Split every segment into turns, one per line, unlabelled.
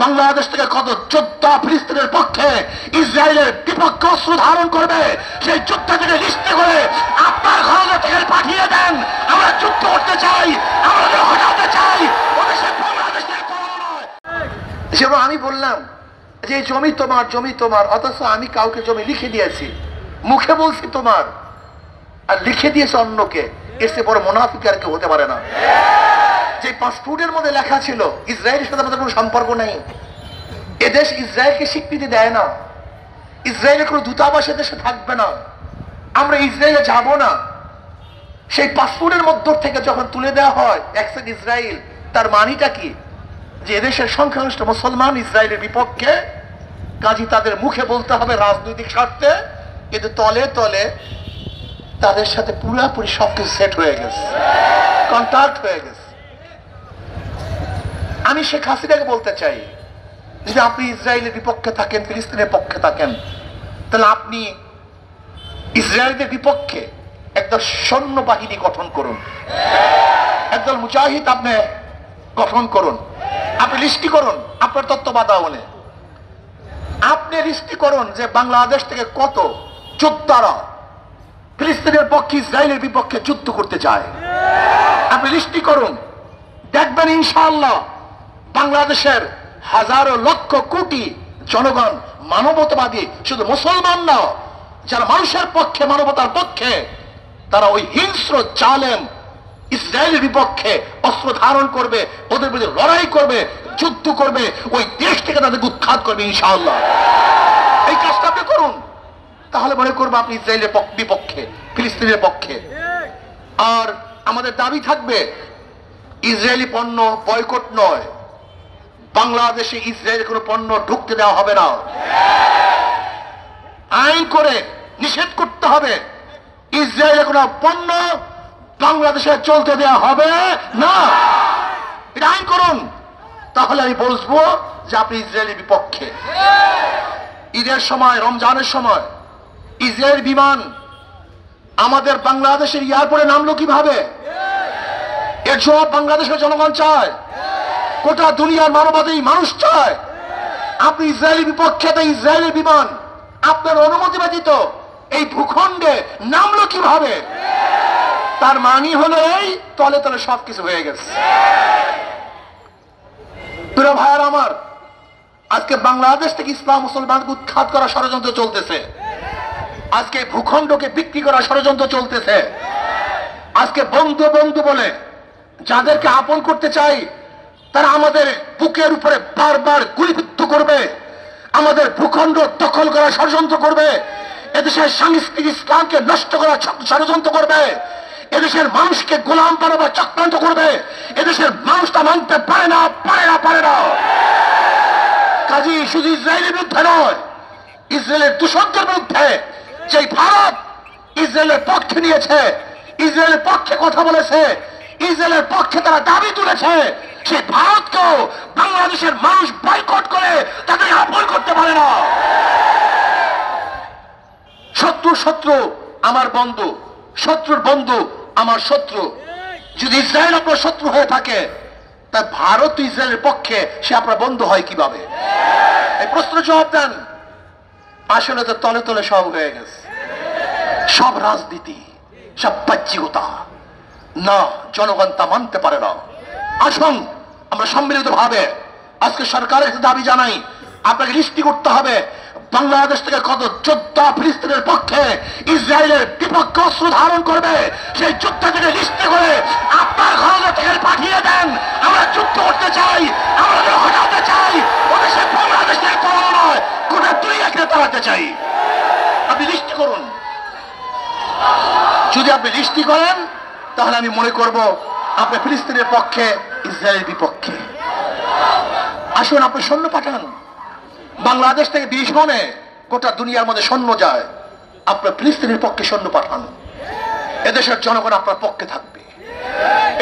বাংলাদেশ থেকে কত যোদ্ধা ফিলিস্তিনের পক্ষে ইসরায়েলের বিপক্ষে অস্ত্র ধারণ করবে, সেই যুদ্ধ থেকে লিস্টে করে আপনার ঘরে থেকে পাঠিয়ে দেন। আমরা যুদ্ধ করতে চাই, আমরা হটাতে চাই। যেমন আমি বললাম যে জমি তোমার, জমি তোমার, অথচ আমি কাউকে জমি লিখে দিয়েছি, মুখে বলছি তোমার, আর লিখে দিয়েছে অন্যকে। এর চেয়ে বড় মুনাফিক আর কেউ হতে পারে না। যে পাসপোর্টের মধ্যে লেখা ছিল ইসরায়েলের সাথে আমাদের কোনো সম্পর্ক নেই, এদেশ ইসরায়েলকে স্বীকৃতি দেয় না, ইসরায়েলের কোনো দূতাবাস দেশে থাকবে না, আমরা ইসরায়েলে যাব না, সেই পাসপোর্টের মধ্য থেকে যখন তুলে দেওয়া হয় অ্যাকসেপ্ট ইসরায়েল, তার মানিটা কি? যে এদেশের সংখ্যাগরিষ্ঠ মুসলমান ইসরায়েলের বিপক্ষে, কাজী তাদের মুখে বলতে হবে রাজনৈতিক স্বার্থে, কিন্তু তলে তলে তাদের সাথে পুরোপুরি সবকিছু সেট হয়ে গেছে, কন্ট্যাক্ট হয়ে গেছে। আমি শেখ হাসিনাকে বলতে চাই, যদি আপনি ইসরায়েলের বিপক্ষে থাকেন, ফিলিস্তিনের পক্ষে থাকেন, তাহলে আপনি ইসরায়েলের বিপক্ষে একদল সৈন্যবাহিনী গঠন করুন, একদল মুজাহিদ আপনি গঠন করুন, আপনি লিস্টি করুন আপনার তত্ত্বাবধানে, আপনি লিস্টি করুন যে বাংলাদেশ থেকে কত যোদ্ধারা ফিলিস্তিনের পক্ষে ইসরায়েলের বিপক্ষে যুদ্ধ করতে চায়। আপনি লিস্টি করুন, দেখবেন ইনশাআল্লাহ বাংলাদেশের হাজারো লক্ষ কোটি জনগণ মানবতাবাদী, শুধু মুসলমান না, যারা মানুষের পক্ষে, মানবতার পক্ষে, তারা ওই হিংস্র জালেম ইসরায়েলের বিপক্ষে অস্ত্র ধারণ করবে, ওদের বিরুদ্ধে লড়াই করবে, যুদ্ধ করবে, ওই দেশ থেকে তাদেরকে উৎখাত করবে ইনশাআল্লাহ। এই কাজটা আপনি করুন, তাহলে মনে করবো আপনি ইসরায়েলের বিপক্ষে, ফিলিস্তিনের পক্ষে। আর আমাদের দাবি থাকবে ইসরায়েলি পণ্য বয়কট নয়, বাংলাদেশে ইসরায়েলের কোনো পণ্য ঢুকতে দেওয়া হবে না, আইন করে নিষেধ করতে হবে, ইসরায়েলের কোনো পণ্য বাংলাদেশে চলতে দেওয়া হবে না। এটা আইন করুন, তাহলে আমি বলবো যে আপনি ইসরায়েলের বিপক্ষে। ঈদের সময়, রমজানের সময় ইসরায়েল বিমান আমাদের বাংলাদেশের এয়ারপোর্টে নামলো কিভাবে? এর জবাব বাংলাদেশের জনগণ চায়, গোটা দুনিয়ার মানবতাই মানুষ চায়। আপনি ইসরায়েলের বিপক্ষে, তাই ইসরায়েলের বিমান আপনার অনুমতি ব্যতীত এই ভূখণ্ডে নামলো কিভাবে? তার মানি হলো এই তলে তলে সবকিছু হয়ে গেছে। প্রিয় ভাইয়ার আমার, আজকে বাংলাদেশ থেকে ইসলাম মুসলমানকে উৎখাত করার ষড়যন্ত্র চলতেছে, আজকে ভূখণ্ডকে বিক্রি করার ষড়যন্ত্র চলতেছে। আজকে বন্ধু বন্ধু বলে যাদেরকে আপন করতে চাই, তারা আমাদের বুকের উপরে বারবার গুলিবিদ্ধ করবে, আমাদের ভূখণ্ড দখল করার ষড়যন্ত্র করবে, এদেশের সাংস্কৃতিক ইসলামকে নষ্ট করার ষড়যন্ত্র করবে, এদেশের মানুষকে গোলাম বানাবার চক্রান্ত করবে। এদেশের মানুষটা মানতে পারে না, পারে না, পারে না। কাজী শুধু ইসরায়েলের বিরুদ্ধে নয়, ইসরায়েলের দূষকদের বিরুদ্ধে, যে ভারত ইসরায়েলের পক্ষে নিয়েছে, ইসরায়েলের পক্ষে কথা বলেছে, ইসরায়েলের পক্ষে তারা দাবি তুলেছে, সেই ভারতকেও বাংলাদেশের মানুষ বয়কট করে তাদের আপন করতে পারে না। শত্রু শত্রু আমার বন্ধু, শত্রুর বন্ধু আমার শত্রু। যদি ইসরায়েল আপনার শত্রু হয়ে থাকে, তা ভারত ইসরায়েলের পক্ষে সে আপনার বন্ধু হয় কিভাবে? এই প্রশ্ন জবাব দেন। আসলে তো তলে তলে সব হয়ে গেছে, সব রাজনীতি, সব বাহ্যিকতা। না, জনগণ তা মানতে পারে না। আসুন আমরা সম্মিলিত ভাবে আজকে সরকারের দাবি জানাই, আপনাকে লিস্টি করতে হবে বাংলাদেশ থেকে কত যোদ্ধা ফিলিস্তিনের পক্ষে ইসরায়েলের বিপক্ষে অস্ত্র ধারণ করবে, সেই যুদ্ধ থেকে লিস্টে করে আপনার ঘরে থেকে পাঠিয়ে দেন। আমরা যুদ্ধ করতে চাই, আমরা হটাতে চাই, ওদেশে বাংলাদেশের কোনো নয়, গোটা দুনিয়াকে তাড়াতে চাই। আপনি লিস্টি করুন, যদি আপনি লিস্টি করেন তাহলে আমি মনে করব আপনি ফিলিস্তিনের পক্ষে, ইসরায়েলের বিপক্ষে। আসুন আপনি সৈন্য পাঠান, বাংলাদেশ থেকে বিভীষণে গোটা দুনিয়ার মধ্যে সৈন্য যায়, আপনার ফিলিস্তিনের পক্ষে সৈন্য পাঠান। এদেশের জনগণ আপনার পক্ষে থাকবে,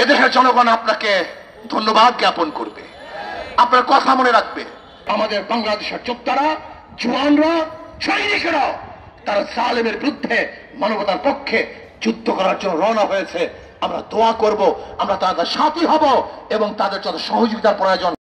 এদেশের জনগণ আপনাকে ধন্যবাদ জ্ঞাপন করবে, আপনার কথা মনে রাখবে। আমাদের বাংলাদেশের যোদ্ধারা, জওয়ানরা, সৈনিকেরা, তারা জালেমের বিরুদ্ধে মানবতার পক্ষে যুদ্ধ করার জন্য রওনা হয়েছে। আমরা দোয়া করব, আমরা তাদের সাথী হব এবং তাদের যত সহযোগিতার প্রয়োজন